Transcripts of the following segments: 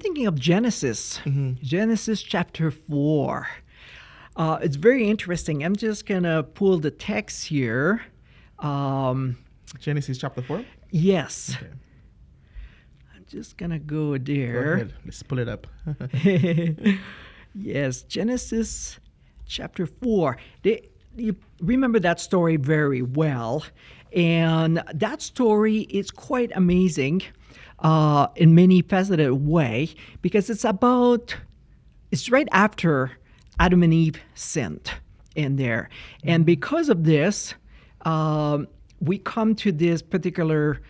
thinking of Genesis. Genesis chapter 4. It's very interesting. I'm just going to pull the text here. Genesis chapter 4? Yes. Okay. I'm just going to go there. Go ahead. Let's pull it up. Yes, Genesis chapter 4. You remember that story very well. And that story is quite amazing in many faceted way, because it's right after Adam and Eve sinned in there. And because of this, we come to this particular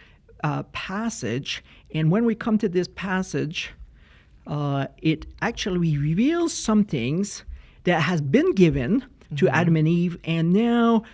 passage. And when we come to this passage, it actually reveals some things that has been given to Adam and Eve, and now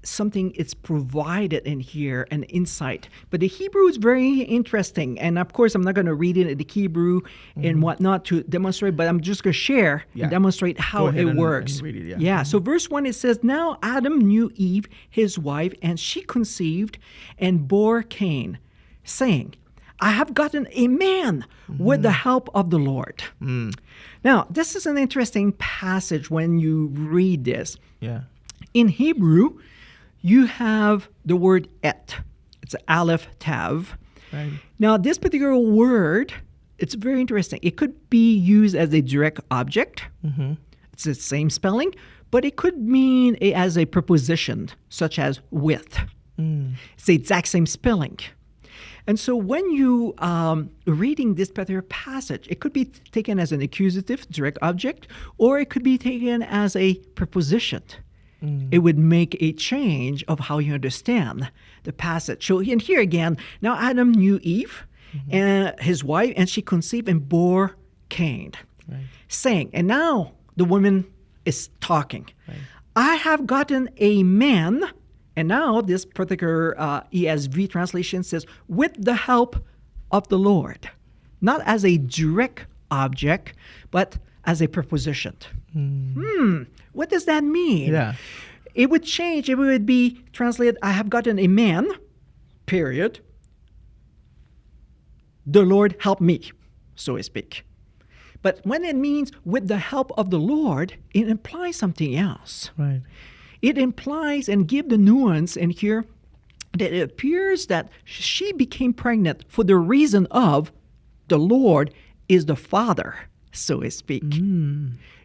something is provided in here, an insight. But the Hebrew is very interesting, and of course I'm not going to read it in the Hebrew and whatnot to demonstrate, but I'm just going to share and demonstrate how it works. And read it, So verse 1, it says, "Now Adam knew Eve, his wife, and she conceived and bore Cain, saying, I have gotten a man with the help of the Lord." Now, this is an interesting passage when you read this. Yeah. In Hebrew, you have the word et. It's aleph, tav. Right. Now, this particular word, it's very interesting. It could be used as a direct object. It's the same spelling, but it could mean as a preposition, such as with. It's the exact same spelling. And so when you reading this particular passage, it could be taken as an accusative, direct object, or it could be taken as a preposition. It would make a change of how you understand the passage. So in here again, now Adam knew Eve and his wife, and she conceived and bore Cain, saying, and now the woman is talking, I have gotten a man. And now this particular ESV translation says, with the help of the Lord. Not as a direct object, but as a preposition. What does that mean? Yeah. It would change. It would be translated, I have gotten a man, period. The Lord help me, so to speak. But when it means with the help of the Lord, it implies something else. Right. It implies and give the nuance in here that it appears that she became pregnant for the reason of the Lord is the father, so to speak.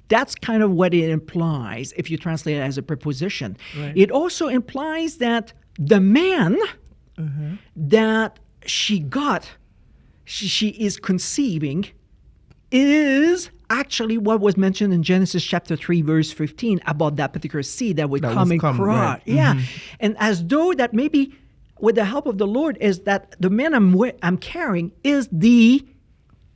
That's kind of what it implies if you translate it as a preposition. Right. It also implies that the man that she is conceiving is actually what was mentioned in Genesis chapter 3, verse 15 about that particular seed that would come and crush. Right. Yeah. And as though that maybe with the help of the Lord is that the man I'm carrying is the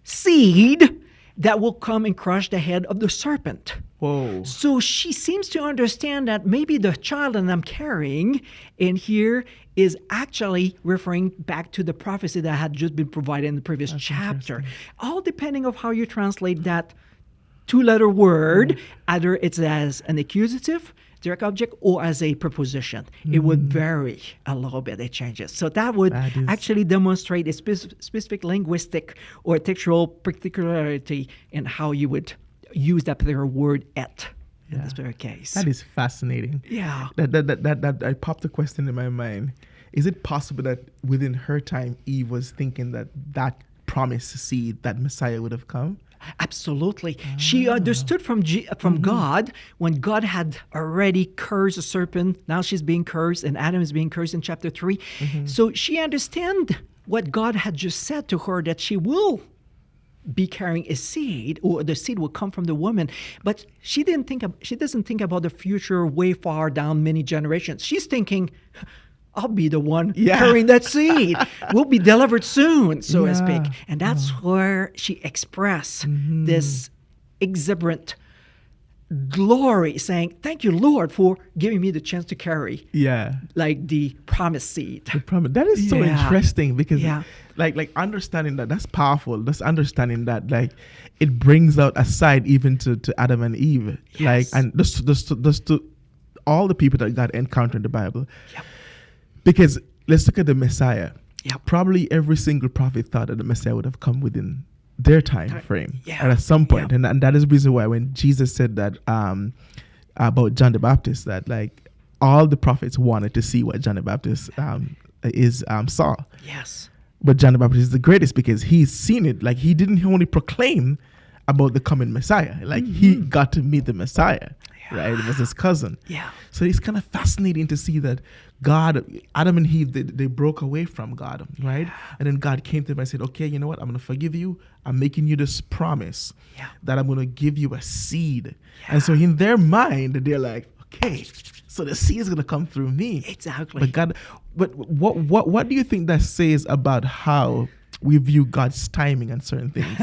seed that will come and crush the head of the serpent. Whoa. So she seems to understand that maybe the child that I'm carrying in here is actually referring back to the prophecy that had just been provided in the previous chapter. All depending of how you translate that two-letter word, either it's as an accusative, direct object, or as a preposition. It would vary a little bit. It changes. So that would actually demonstrate a specific linguistic or textual particularity in how you would use that particular word et in this particular case. That is fascinating. Yeah. That I popped a question in my mind. Is it possible that within her time, Eve was thinking that promised seed, that Messiah would have come? Absolutely. She understood from God when God had already cursed the serpent. Now she's being cursed, and Adam is being cursed in chapter 3. So she understands what God had just said to her, that she will be carrying a seed, or the seed will come from the woman. But she doesn't think about the future way far down many generations. She's thinking, I'll be the one carrying that seed. We'll be delivered soon, so to speak. And that's where she expressed this exuberant glory, saying, thank you, Lord, for giving me the chance to carry like the promised seed. The promise. That is so interesting, because like understanding that's powerful. That's understanding that like it brings out a side even to Adam and Eve. Like, and just to all the people that God encountered in the Bible. Because let's look at the Messiah. Probably every single prophet thought that the Messiah would have come within their time frame. Yeah. And at some point, and that is the reason why when Jesus said that about John the Baptist, that like all the prophets wanted to see what John the Baptist saw. Yes. But John the Baptist is the greatest because he's seen it. Like, he didn't only proclaim about the coming Messiah. Like, he got to meet the Messiah, right? It was his cousin. Yeah. So it's kind of fascinating to see that God, Adam and Eve, they broke away from God, right? And then God came to them and said, okay, you know what? I'm going to forgive you. I'm making you this promise that I'm going to give you a seed. And so in their mind, they're like, okay, so the seed is going to come through me. Exactly. But God, but what do you think that says about how we view God's timing on certain things?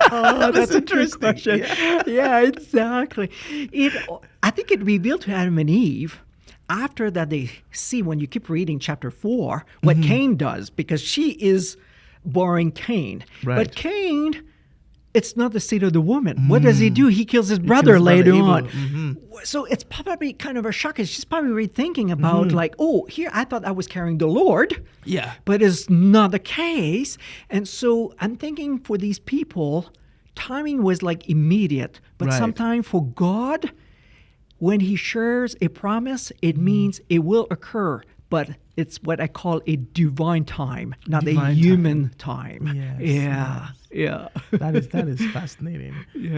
That's a trick question. Yeah, exactly. I think it revealed to Adam and Eve after that they see, when you keep reading chapter 4, what Cain does, because she is borrowing Cain. Right. But Cain, it's not the seed of the woman. What does he do? He kills his brother later on. So it's probably kind of a shock. She's probably rethinking about like, oh, here I thought I was carrying the Lord. Yeah. But it's not the case. And so I'm thinking for these people, timing was like immediate. But sometimes for God, when he shares a promise, it means it will occur. But it's what I call a divine time, not a human time. Yes, Yeah. yes. Yeah. That is fascinating. Yeah.